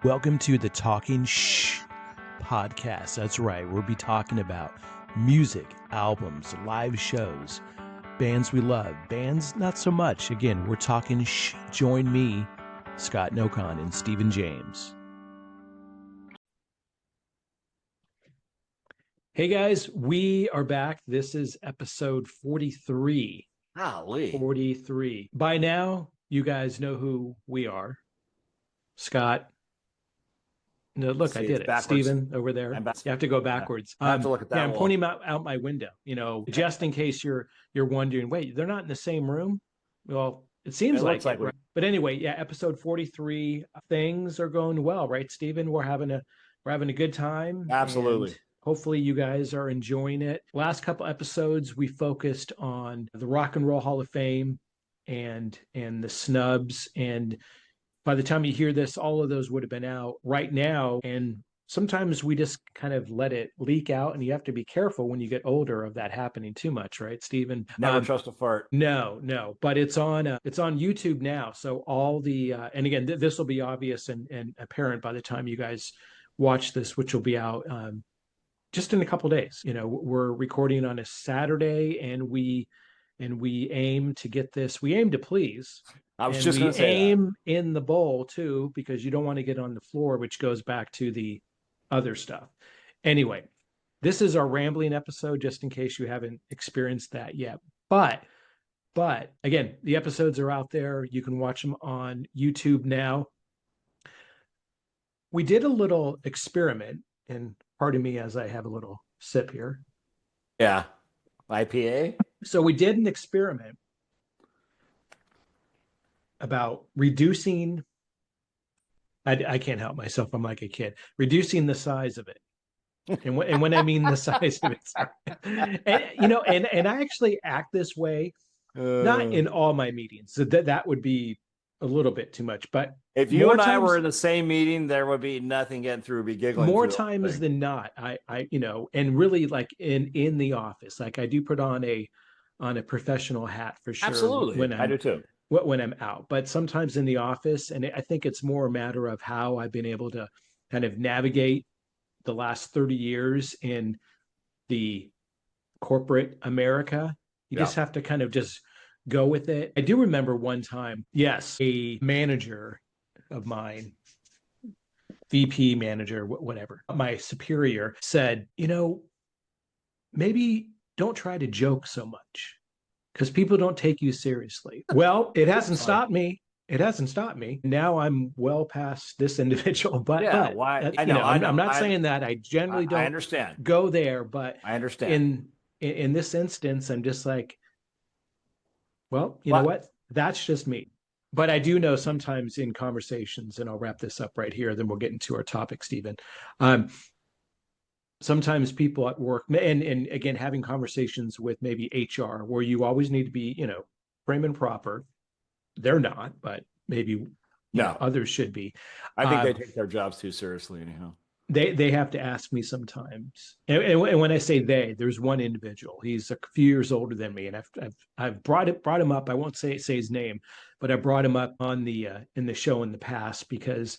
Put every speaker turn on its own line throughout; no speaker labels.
Welcome to the Talking Shh podcast. That's right. We'll be talking about music, albums, live shows, bands we love, bands not so much. Again, we're talking shh. Join me, Scott Nokon, and Stephen James. Hey guys, we are back. This is episode 43.
Golly.
43. By now, you guys know who we are. Scott. No, look,
See,
I did it.
backwards.
Stephen over there. You have to go backwards.
I have to look at that.
Yeah, I'm pointing out my window, just in case you're wondering, wait, they're not in the same room? Well, it seems like it, right? But anyway, yeah, episode 43, things are going well, right, Stephen? We're having a good time.
Absolutely.
Hopefully you guys are enjoying it. Last couple episodes, we focused on the Rock and Roll Hall of Fame and the snubs. And by the time you hear this, all of those would have been out right now. And sometimes we just kind of let it leak out, and you have to be careful when you get older of that happening too much, right, Stephen?
Never trust a fart.
No, but it's on YouTube now. So all the and again, this will be obvious and apparent by the time you guys watch this, which will be out just in a couple of days. We're recording on a Saturday, and we aim to get this. We aim to please.
I was just going to say
aim in the bowl too, because you don't want to get on the floor, which goes back to the other stuff. Anyway, this is our rambling episode, just in case you haven't experienced that yet. But again, the episodes are out there. You can watch them on YouTube now. We did a little experiment, and pardon me as I have a little sip here.
Yeah. IPA?
So we did an experiment about reducing, I can't help myself, I'm like a kid, reducing the size of it. And when I mean the size of it, and I actually act this way, not in all my meetings. So that would be a little bit too much. But
if you and I were in the same meeting, there would be nothing getting through, be giggling.
More times than not, I and really, like in the office, like I do put on a professional hat for sure.
Absolutely. I do too.
When I'm out, but sometimes in the office, and I think it's more a matter of how I've been able to kind of navigate the last 30 years in the corporate America. You just have to kind of just go with it. I do remember one time, yes, a manager of mine, VP manager, whatever, my superior said, maybe don't try to joke so much, because people don't take you seriously. Well, it hasn't stopped me. It hasn't stopped me. Now I'm well past this individual. But I'm not saying that. I generally don't.
I understand.
Go there, but
I understand.
In this instance, I'm just like, well, you know what? That's just me. But I do know sometimes in conversations, and I'll wrap this up right here, then we'll get into our topic, Stephen. Sometimes people at work, and again, having conversations with maybe HR, where you always need to be, prim and proper. They're not, but maybe others should be.
I think they take their jobs too seriously anyhow.
They have to ask me sometimes. And when I say they, there's one individual. He's a few years older than me, and I've brought him up. I won't say his name, but I brought him up on the in the show in the past because,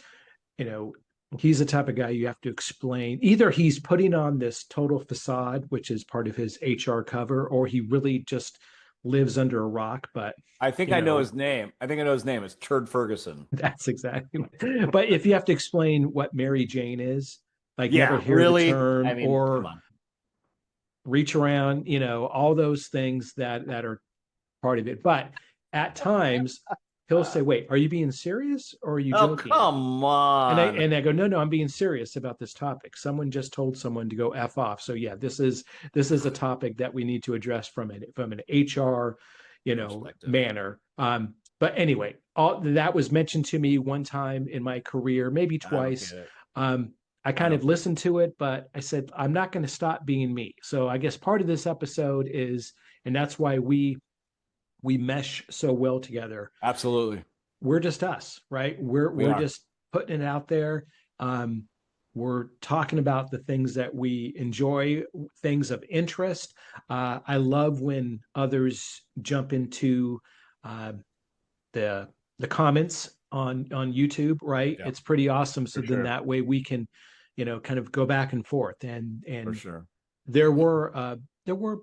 he's the type of guy you have to explain. Either he's putting on this total facade, which is part of his HR cover, or he really just lives under a rock. But
I think I know his name. I think I know his name. It's Turd Ferguson.
That's exactly. But if you have to explain what Mary Jane is, like never hear the term, or reach around, all those things that are part of it. But at times he'll say, wait, are you being serious or are you joking?
Oh, come on.
And I go, no, I'm being serious about this topic. Someone just told someone to go F off. So yeah, this is a topic that we need to address from an HR, manner. But anyway, all that was mentioned to me one time in my career, maybe twice. I kind of listened to it, but I said, I'm not going to stop being me. So I guess part of this episode is, and that's why we mesh so well together.
Absolutely.
We're just us, right? We're just putting it out there. We're talking about the things that we enjoy, things of interest. I love when others jump into the comments on YouTube, right?
Yeah,
It's pretty awesome. So
for
then
sure.
that way we can, kind of go back and forth.
For
And
sure.
there were there were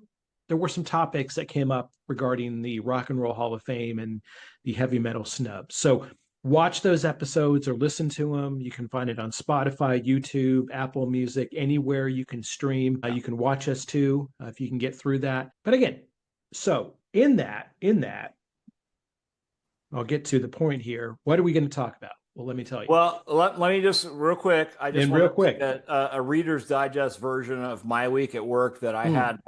there were some topics that came up regarding the Rock and Roll Hall of Fame and the heavy metal snub. So watch those episodes or listen to them. You can find it on Spotify, YouTube, Apple Music, anywhere you can stream.
Yeah.
You can watch us too if you can get through that. But again, so in that, I'll get to the point here. What are we going to talk about? Well, let me tell you.
Well, let me just real quick. I just
And
want
real
to
quick,
get a Reader's Digest version of my week at work that I
hmm,
had.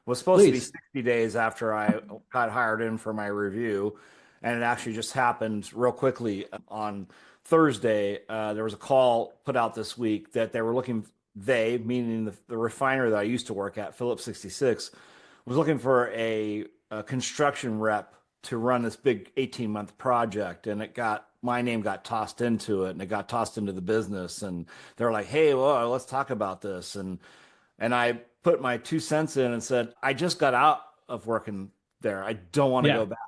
Was supposed to be
please.
60 days after I got hired in for my review, and it actually just happened real quickly on Thursday. There was a call put out this week that they were looking. They, meaning the refiner that I used to work at, Phillips 66, was looking for a construction rep to run this big 18-month project, and my name got tossed into it, and it got tossed into the business, and they're like, hey, well, let's talk about this. And I put my 2 cents in and said, I just got out of working there. I don't want to
Yeah.
go back.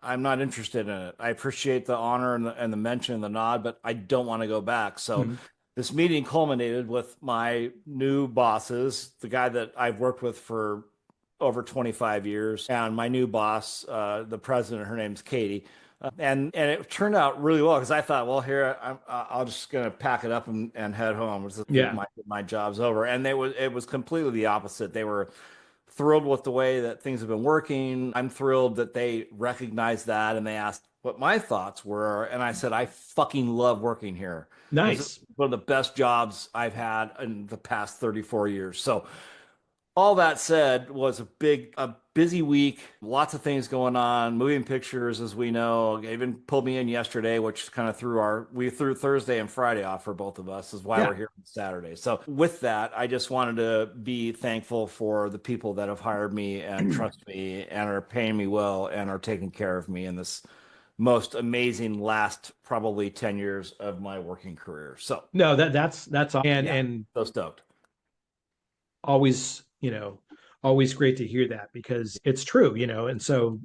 I'm not interested in it. I appreciate the honor and the mention and the nod, but I don't want to go back. So
Hmm.
this meeting culminated with my new bosses, the guy that I've worked with for over 25 years, and my new boss, the president. Her name's Katie. And it turned out really well because I thought, well, here I'll just gonna pack it up and head home.
Yeah.
My job's over, and it was completely the opposite. They were thrilled with the way that things have been working. I'm thrilled that they recognized that, and they asked what my thoughts were, and I said I fucking love working here. This is
Nice.
one of the best jobs I've had in the past 34 years. So all that said, was a busy week, lots of things going on, moving pictures, as we know. They even pulled me in yesterday, which kind of we threw Thursday and Friday off for both of us, is why
Yeah.
we're here on Saturday. So with that, I just wanted to be thankful for the people that have hired me and trust me and are paying me well and are taking care of me in this most amazing last probably 10 years of my working career. So
No, that's and
yeah,
and
so stoked.
always, always great to hear that because it's true, and so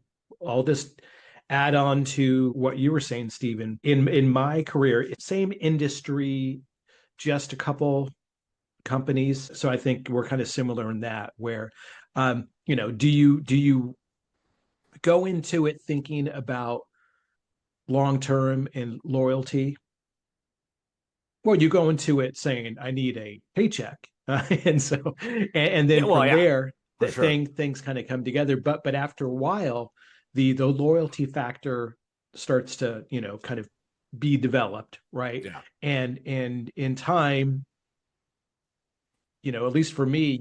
I'll just add on to what you were saying, Stephen. In my career, same industry, just a couple companies. So I think we're kind of similar in that where do you go into it thinking about long term and loyalty? Well, you go into it saying, I need a paycheck. And so, and
Yeah,
then
well,
from
yeah,
there,
for sure.
things kind of come together. But after a while, the loyalty factor starts to, kind of be developed, right?
Yeah.
And in time, at least for me,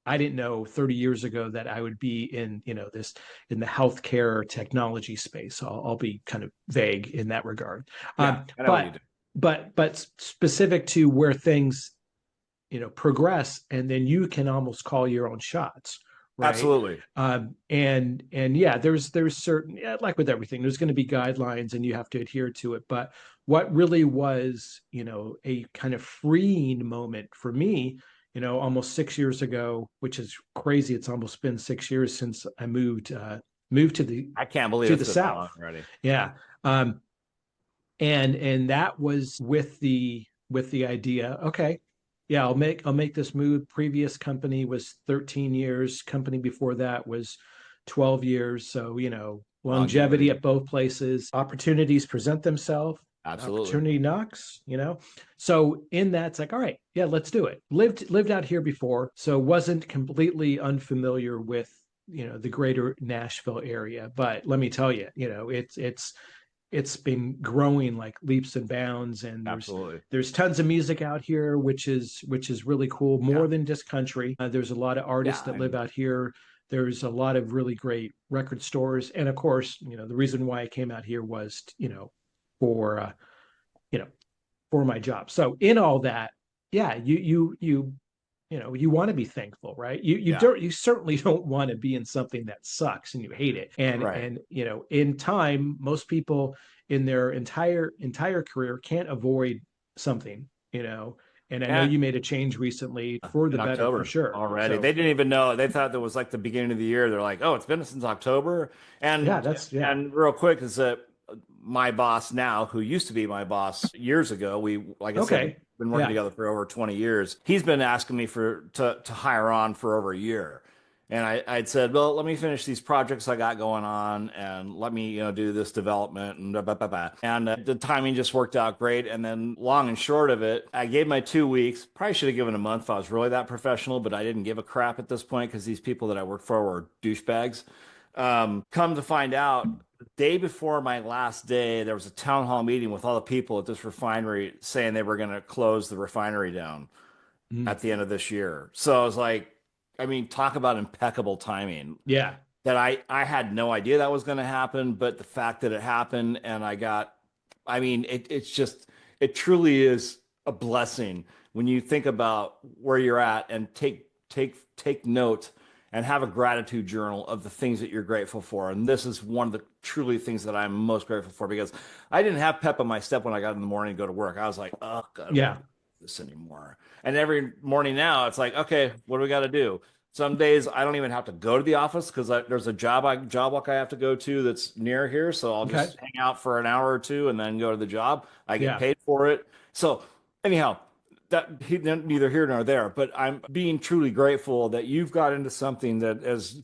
I didn't know 30 years ago that I would be in, this in the healthcare technology space. I'll be kind of vague in that regard.
Yeah, I know what you
But
do.
specific to where things, progress, and then you can almost call your own shots, right?
Absolutely.
And yeah, there's certain, yeah, like with everything, there's going to be guidelines and you have to adhere to it. But what really was, a kind of freeing moment for me, almost 6 years ago, which is crazy. It's almost been 6 years since I moved to the
I can't believe
to
it's
the
been that long
South.
already.
Yeah. And that was with the idea, okay, yeah, I'll make this move. Previous company was 13 years. Company before that was 12 years. So, longevity
Longevity.
at both places. Opportunities present themselves.
Absolutely.
Opportunity knocks. So in that, it's like, all right, yeah, let's do it. Lived out here before, so wasn't completely unfamiliar with, the greater Nashville area. But let me tell you, it's been growing like leaps and bounds, and
Absolutely.
there's tons of music out here, which is really cool,
Yeah.
more than just country. There's a lot of artists
Yeah.
that live out here. There's a lot of really great record stores, and of course, the reason why I came out here was, for you know for my job. So in all that, yeah, you want to be thankful, right?
Yeah.
You certainly don't want to be in something that sucks and you hate it. and
Right.
and in time, most people in their entire career can't avoid something, and I know
Yeah.
you made a change recently for the
In
better, for
October
sure.
already.
So
They didn't even know. They thought that was like the beginning of the year. They're like, oh, it's been since October.
yeah,
And
that's, yeah.
and real quick is that my boss now, who used to be my boss years ago, we, like I said,
Okay.
been working
Yeah.
together for over 20 years. He's been asking me to hire on for over a year. And I'd said, well, let me finish these projects I got going on and let me, do this development and blah, blah, blah, blah. And the timing just worked out great. And then long and short of it, I gave my 2 weeks. Probably should have given a month if I was really that professional, but I didn't give a crap at this point because these people that I work for were douchebags. Come to find out, the day before my last day, there was a town hall meeting with all the people at this refinery saying they were going to close the refinery down
Mm.
at the end of this year. So I was like, I mean, talk about impeccable timing.
Yeah.
That I had no idea that was going to happen, but the fact that it happened and I mean, it truly is a blessing when you think about where you're at and take note and have a gratitude journal of the things that you're grateful for. And this is one of the truly things that I'm most grateful for because I didn't have pep on my step when I got in the morning to go to work. I was like, oh, God, I don't
Yeah.
want to do this anymore. And every morning now, it's like, okay, what do we got to do? Some days I don't even have to go to the office because there's a job walk I have to go to that's near here. So I'll
Okay.
just hang out for an hour or two and then go to the job. I get
Yeah.
paid for it. So anyhow, neither here nor there. But I'm being truly grateful that you've got into something that has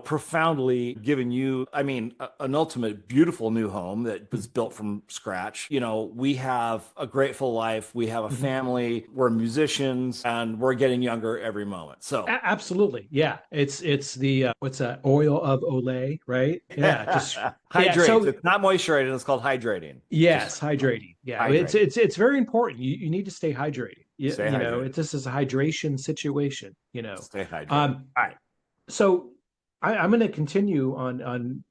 profoundly given you, I mean, an ultimate beautiful new home that was built from scratch. We have a grateful life. We have a
Mhm.
family. We're musicians and we're getting younger every moment. So
Absolutely. Yeah. It's the what's that? Oil of Olay, right? Yeah. Just yeah.
hydrates.
So
It's not moisturizing. It's called hydrating. Just
yes, hydrating. Yeah. It's
hydrate.
it's it's very important. You need to stay hydrated.
Stay hydrated.
This is a hydration situation.
Stay hydrated.
Um,
All right.
so I'm going to continue on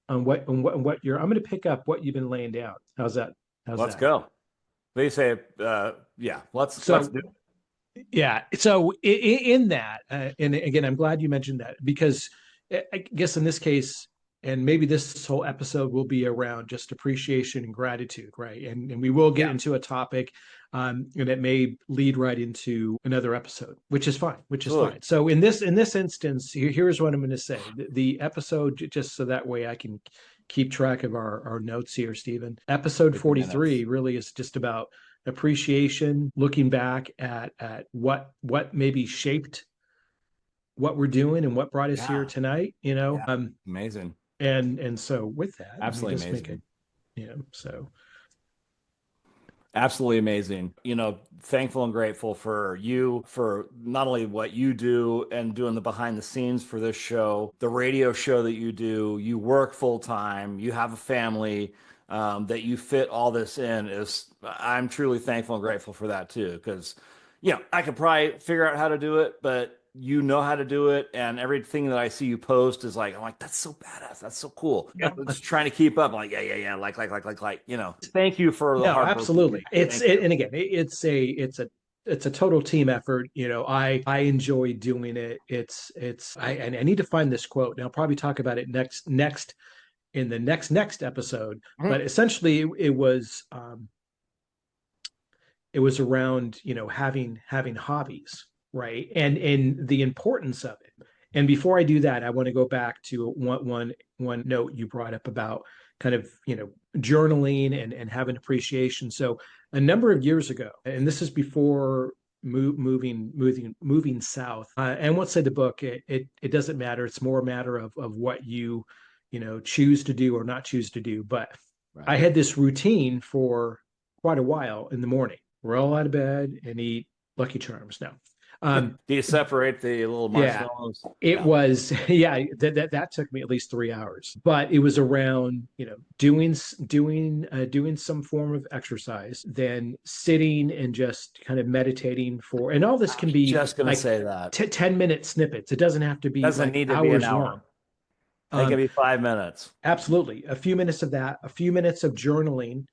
what you're. I'm going to pick up what you've been laying down. How's that? How's
Let's
that?
go. They say, yeah, let's
So
do
yeah. So in that, and again, I'm glad you mentioned that because I guess in this case, and maybe this whole episode will be around just appreciation and gratitude, right? And we will get
Yeah,
into a topic, and it may lead right into another episode, which is fine, which is
absolutely.
fine. So in this instance, here's what I'm going to say: the episode, just so that way I can keep track of our notes here, Stephen. Episode
50
43
minutes.
really is just about appreciation, looking back at what maybe shaped what we're doing and what brought us here
Yeah,
tonight.
yeah. Amazing.
And so with that, let me
Absolutely
just make it,
amazing.
so
Absolutely amazing. Thankful and grateful for you for not only what you do and doing the behind the scenes for this show, the radio show that you do, you work full time, you have a family, that you fit all this in is I'm truly thankful and grateful for that too. Because, I could probably figure out how to do it, but you know how to do it. And everything that I see you post is like, I'm like, that's so badass. That's so cool.
yeah.
I'm just trying to keep up. I'm like, yeah, yeah, yeah. Like. Thank you for the
No,
hard work you do.
absolutely.
Thank you.
And again, it's a total team effort. I enjoy doing it. And I need to find this quote, and I'll probably talk about it next in the next episode.
Mhm.
But essentially, it was around having hobbies, right, and the importance of it. And before I do that, I want to go back to one note you brought up about kind of journaling and having appreciation. So a number of years ago, and this is before moving south, and once said the book, it doesn't matter. It's more a matter of what you choose to do or not choose to do. But I
Right.
had this routine for quite a while in the morning. Roll out of bed and eat Lucky Charms now. Um,
Do you separate the little
yeah,
marshmallows?
it
Yeah.
was, yeah, that took me at least 3 hours, but it was around, doing some form of exercise, then sitting and just kind of meditating and all this
I
can
was
be
just gonna
like
say that.
10-minute snippets. It doesn't have to be
Doesn't
like
need to be an
hours long.
hour. It can
Um,
be 5 minutes.
Absolutely. A few minutes of that, a few minutes of journaling,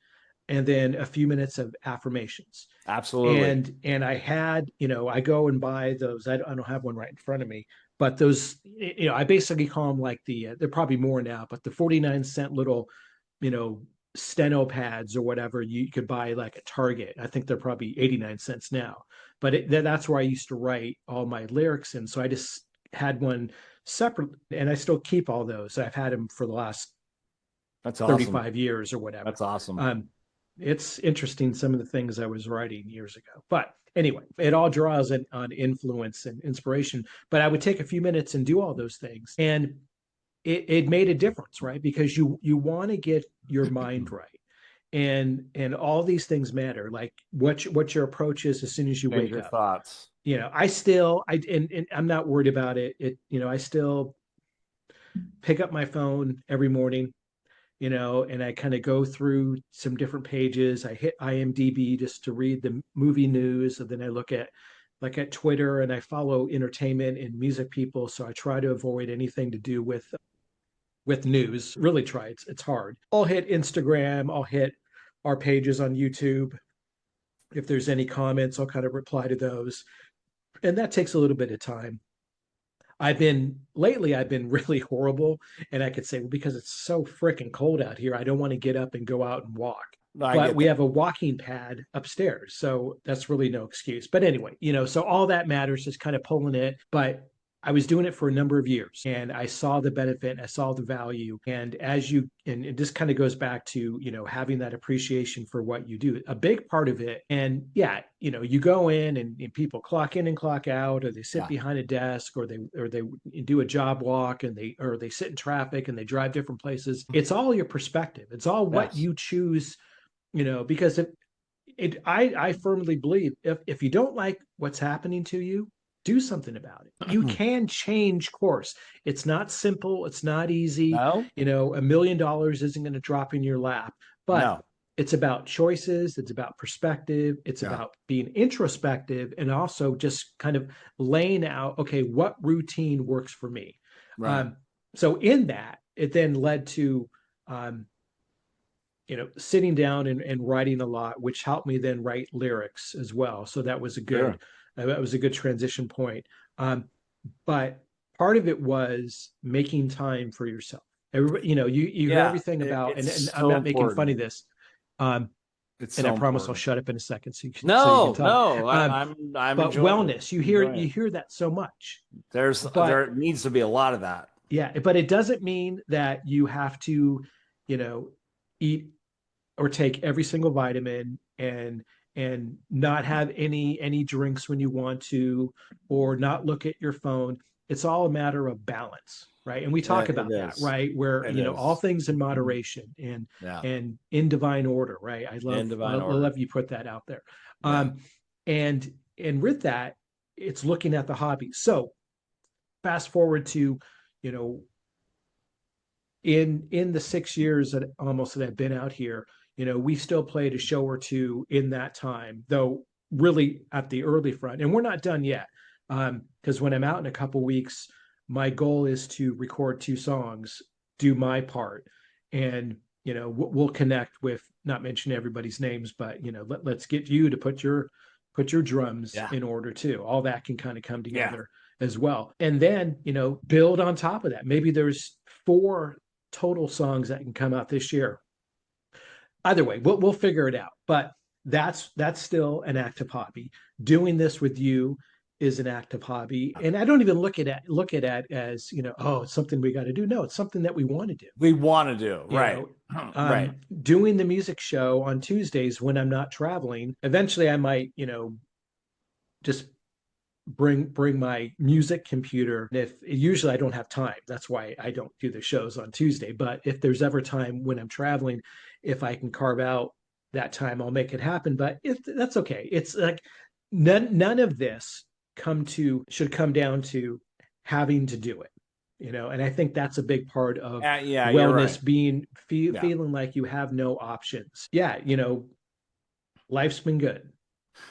and then a few minutes of affirmations.
Absolutely.
And I go and buy those. I don't have one right in front of me, but those, I basically call them like they're probably more now, but the 49-cent little, you know, steno pads or whatever you could buy like at Target. I think they're probably 89 cents now, but that's where I used to write all my lyrics in. So I just had one separate, and I still keep all those. I've had them for the last
That's awesome.
35 years or whatever.
That's awesome.
It's interesting, some of the things I was writing years ago. But anyway, it all draws on influence and inspiration. But I would take a few minutes and do all those things. And it made a difference, right? Because you want to get your mind right. And all these things matter, like what your approach is as soon as you wake
Your
up.
thoughts.
And I'm not worried about it. I still pick up my phone every morning, and I kind of go through some different pages. I hit IMDb just to read the movie news, and then I look at Twitter, and I follow entertainment and music people. So I try to avoid anything to do with news. Really try. It's hard. I'll hit Instagram. I'll hit our pages on YouTube. If there's any comments, I'll kind of reply to those, and that takes a little bit of time. I've been really horrible, and I could say, well, because it's so freaking cold out here, I don't want to get up and go out and walk.
No, I
But
get
we
that.
have a walking pad upstairs, so that's really no excuse. But anyway, so all that matters is kind of pulling it. But I was doing it for a number of years, and I saw the benefit, I saw the value. And and it just kind of goes back to, having that appreciation for what you do. A big part of it, and yeah, you go in and people clock in and clock out, or they sit
Yeah.
behind a desk, or they do a job walk, and they sit in traffic and they drive different places. It's all your perspective. It's all what
Yes.
you choose, because I firmly believe if you don't like what's happening to you, do something about it. You can change course. It's not simple. It's not easy.
No.
$1 million isn't going to drop in your lap, but
No.
it's about choices. It's about perspective. It's
Yeah.
about being introspective, and also just kind of laying out, okay, what routine works for me.
Right.
So in that, it then led to, sitting down and writing a lot, which helped me then write lyrics as well. So that was a
Sure.
good transition point. But part of it was making time for yourself. Everybody, you hear
Yeah.
everything about, and
It's
I'm
so
not making fun
important.
of this. Um,
It's
and I
so
promise I'll
important.
shut up in a second so you can
No,
talk.
no, I'm
But
enjoying
wellness, you hear
enjoying
you
it.
hear that so much. But
There needs to be a lot of that.
yeah, but it doesn't mean that you have to, eat or take every single vitamin and not have any drinks when you want to, or not look at your phone. It's all a matter of balance, right? And we talk
It
about that,
is.
right? Where,
It
all
is.
things in moderation
Yeah.
and in divine order, right? I
In
love
divine
love,
order.
love you put that out there.
Yeah.
And with that, it's looking at the hobby. So fast forward to, you know, in the 6 years that I've been out here, we still played a show or two in that time, though really at the early front, and we're not done yet. Because when I'm out in a couple weeks, my goal is to record 2 songs, do my part, and we'll connect with, not mention everybody's names, but let's get you to put your drums
Yeah.
in order too. All that can kind of come
Yeah.
together as well, and then build on top of that. Maybe there's 4 total songs that can come out this year. Either way, we'll figure it out. But that's still an active hobby. Doing this with you is an active hobby, and I don't even look at it as, oh, it's something we got to do. No, it's something that we want to do.
We want to do.
You
Right.
know,
Right.
Doing the music show on Tuesdays when I'm not traveling. Eventually, I might, just bring my music computer. If usually I don't have time, that's why I don't do the shows on Tuesday. But if there's ever time when I'm traveling, if I can carve out that time, I'll make it happen. But that's okay. It's like none of this should come down to having to do it. And I think that's a big part of
Yeah, you're
wellness,
right.
being
Yeah.
feeling like you have no options. Yeah, life's been good.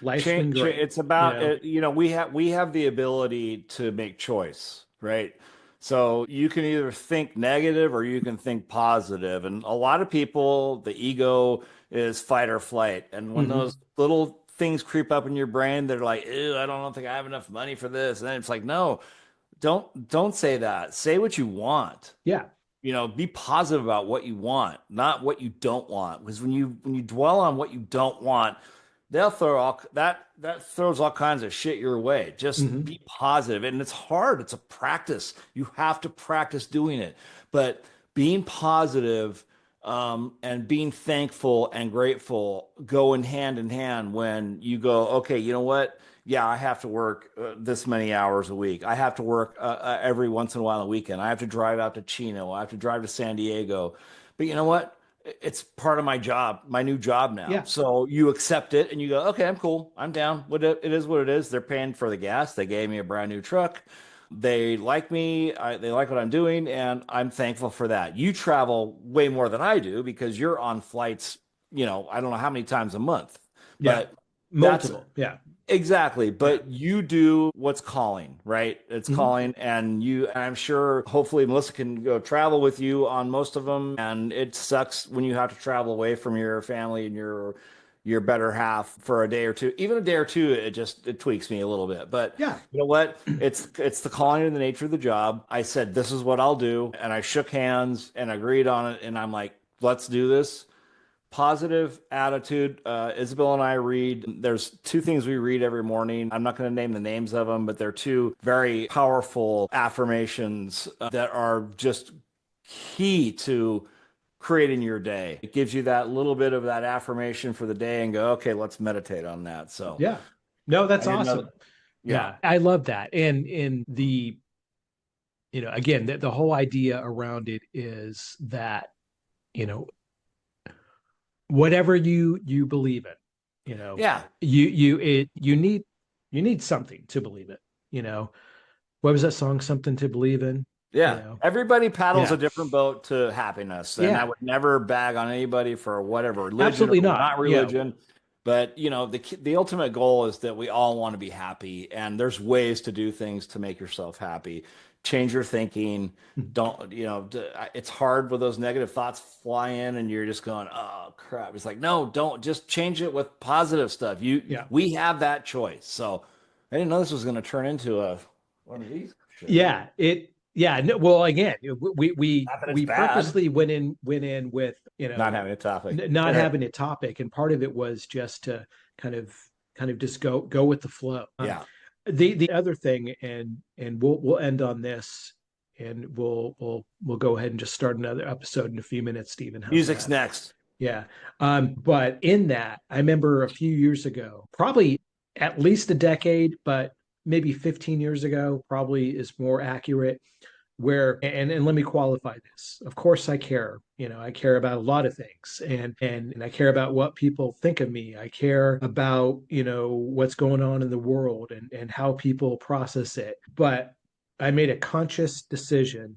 Life's been great.
It's about
You know?
we have the ability to make choice, right? So you can either think negative or you can think positive. And a lot of people, the ego is fight or flight. And when
Mhm.
those little things creep up in your brain, they're like, ew, I don't think I have enough money for this. And then it's like, no, don't say that. Say what you want.
Yeah.
Be positive about what you want, not what you don't want. Because when you dwell on what you don't want, they'll throw all that throws all kinds of shit your way. Just
Mhm.
be positive. And it's hard. It's a practice. You have to practice doing it. But being positive and being thankful and grateful go in hand when you go, okay, you know what? Yeah, I have to work this many hours a week. I have to work every once in a while on the weekend. I have to drive out to Chino. I have to drive to San Diego. But you know what? It's part of my job, my new job now.
Yeah.
So you accept it and you go, okay, I'm cool. I'm down. It is what it is. They're paying for the gas. They gave me a brand new truck. They like me. They like what I'm doing, and I'm thankful for that. You travel way more than I do because you're on flights, I don't know how many times a month,
Yeah.
but that's
Multiple. Yeah.
exactly.
Yeah.
But you do what's calling, right? It's
Mhm.
calling, and I'm sure hopefully Melissa can go travel with you on most of them. And it sucks when you have to travel away from your family and your better half for a day or two. Even a day or two, it tweaks me a little bit. But
Yeah.
you know what? It's the calling and the nature of the job. I said this is what I'll do, and I shook hands and agreed on it. And I'm like, let's do this. Positive attitude. Isabel and I read. There's two things we read every morning. I'm not going to name the names of them, but they're two very powerful affirmations that are just key to creating your day. It gives you that little bit of that affirmation for the day and go, okay, let's meditate on that. So
Yeah. No,
I
that's
didn't know.
awesome.
Yeah.
Yeah. I love that. And in the, again, the whole idea around it is that, you know, whatever you believe in,
Yeah.
you need something to believe it. What was that song? Something to believe in. You
Yeah.
know,
Everybody paddles
yeah,
a different boat to happiness. And I
yeah,
would never bag on anybody for whatever religion
absolutely
or
not.
not religion. But the ultimate goal is that we all want to be happy, and there's ways to do things to make yourself happy. Change your thinking. Don't, it's hard with those negative thoughts fly in and you're just going, oh crap. It's like, no, don't just change it with positive stuff.
Yeah,
We have that choice. So I didn't know this was going to turn into one of these shows.
yeah. Yeah. No, well, again,
Not that it's
we
bad.
purposely went in with
Not having a topic.
not having a topic, and part of it was just to kind of just go with the flow.
Yeah.
The other thing, and we'll end on this, and we'll go ahead and just start another episode in a few minutes, Stephen. How's
Music's
that?
next.
Yeah. But in that, I remember a few years ago, probably at least a decade, but maybe 15 years ago, probably is more accurate. Where and let me qualify this. Of course, I care. I care about a lot of things, and I care about what people think of me. I care about what's going on in the world and how people process it. But I made a conscious decision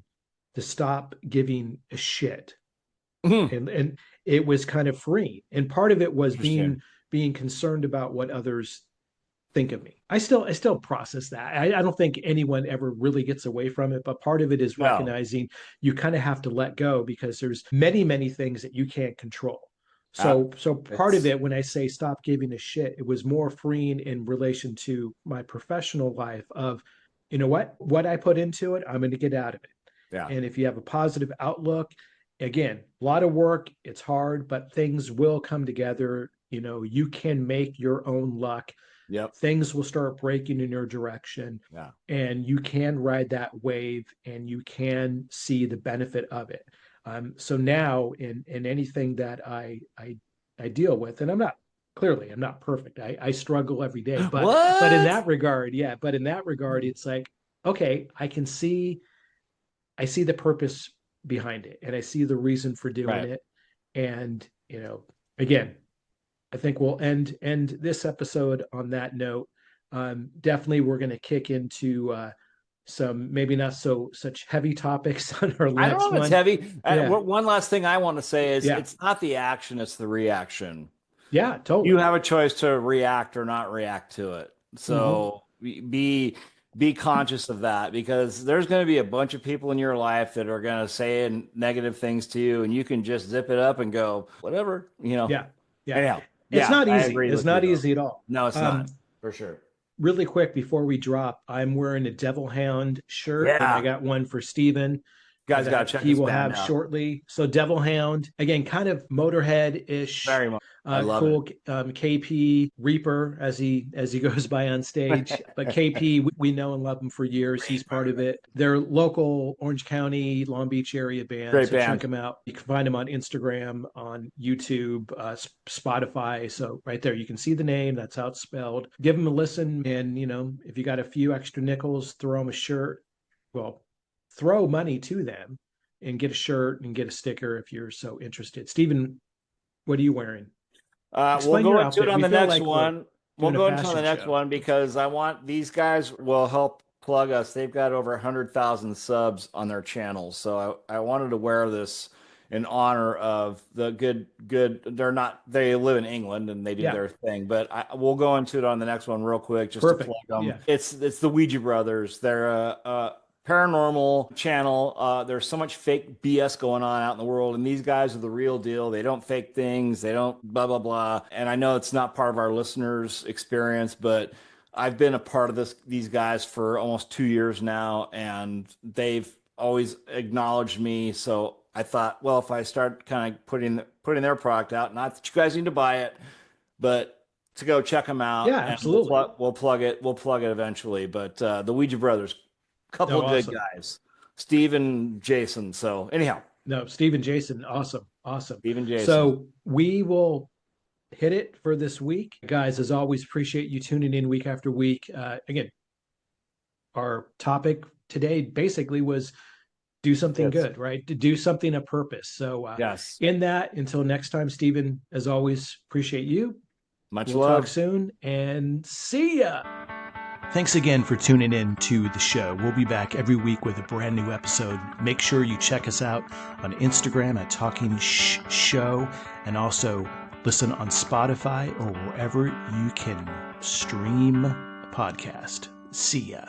to stop giving a shit,
Mhm.
and it was kind of freeing. And part of it was being
Interesting.
being concerned about what others think of me. I still process that. I don't think anyone ever really gets away from it, but part of it is
No.
recognizing you kind of have to let go because there's many, many things that you can't control.
Uh,
So part of
it's
it, when I say stop giving a shit, it was more freeing in relation to my professional life of, what I put into it, I'm going to get out of it.
yeah.
And if you have a positive outlook, again, a lot of work, it's hard, but things will come together. You can make your own luck.
Yep.
Things will start breaking in your direction,
Yeah.
and you can ride that wave and you can see the benefit of it. So now in anything that I deal with, and I'm not perfect. I struggle every day, but in
What?
that regard, yeah, but in that regard, it's like, okay, I see the purpose behind it and I see the reason for doing
Right.
it. And, again, I think we'll end this episode on that note. Definitely, we're going to kick into some maybe not such heavy topics on our
I don't
next
know if it's
one.
heavy.
Yeah,
One last thing I want to say is
yeah,
it's not the action, it's the reaction.
yeah,
You
totally.
have a choice to react or not react to it.
Hmm.
So be conscious of that because there's going to be a bunch of people in your life that are going to say negative things to you, and you can just zip it up and go, whatever.
Yeah, yeah.
Anyhow,
It's
yeah,
not
I
easy.
agree
It's
with you
not
though.
easy at all.
No, it's
Um,
not for sure.
Really quick before we drop, I'm wearing a Devil Hound shirt, and I
Yeah,
got one for Steven.
guys got to check
he
this
will
band
have
out.
shortly. So Devil Hound, again, kind of Motorhead-ish.
Very much. I love
Cool.
it.
KP Reaper as he goes by on stage. But KP, we know and love him for years. He's part of it. They're local Orange County, Long Beach area band.
Great
so
band.
check them out. You can find them on Instagram, on YouTube, Spotify. So right there, you can see the name. That's how it's spelled. Give them a listen, and if you got a few extra nickels, throw them a shirt. Well, throw money to them and get a shirt and get a sticker if you're so interested. Stephen, what are you wearing?
We'll go into it on the next one. We'll go into the next
show.
one because I want these guys will help plug us. They've got over 100,000 subs on their channels. So I wanted to wear this in honor of the good. They live in England and they do their thing, but we'll go into it on the next one real quick just to plug them. Yeah. It's the Ouija Brothers. They're a paranormal channel. There's so much fake BS going on out in the world, and these guys are the real deal. They don't fake things. They don't blah, blah, blah. And I know it's not part of our listeners' experience, but I've been a part of these guys for almost 2 years now, and they've always acknowledged me. So I thought, well, if I start kind of putting their product out, not that you guys need to buy it, but to go check them out.
Yeah, absolutely.
We'll plug it eventually. But the Ouija Brothers, couple of good guys, Steve and Jason. So anyhow,
Steve and Jason, awesome.
Steve and Jason.
So we will hit it for this week, guys. As always, appreciate you tuning in week after week. Again, our topic today basically was do something good, right? To do something of purpose. So
yes.
In that, until next time, Stephen, as always, appreciate you.
Much
we'll
love.
Talk soon and see ya. Thanks again for tuning in to the show. We'll be back every week with a brand new episode. Make sure you check us out on Instagram at Talking Show, and also listen on Spotify or wherever you can stream a podcast. See ya.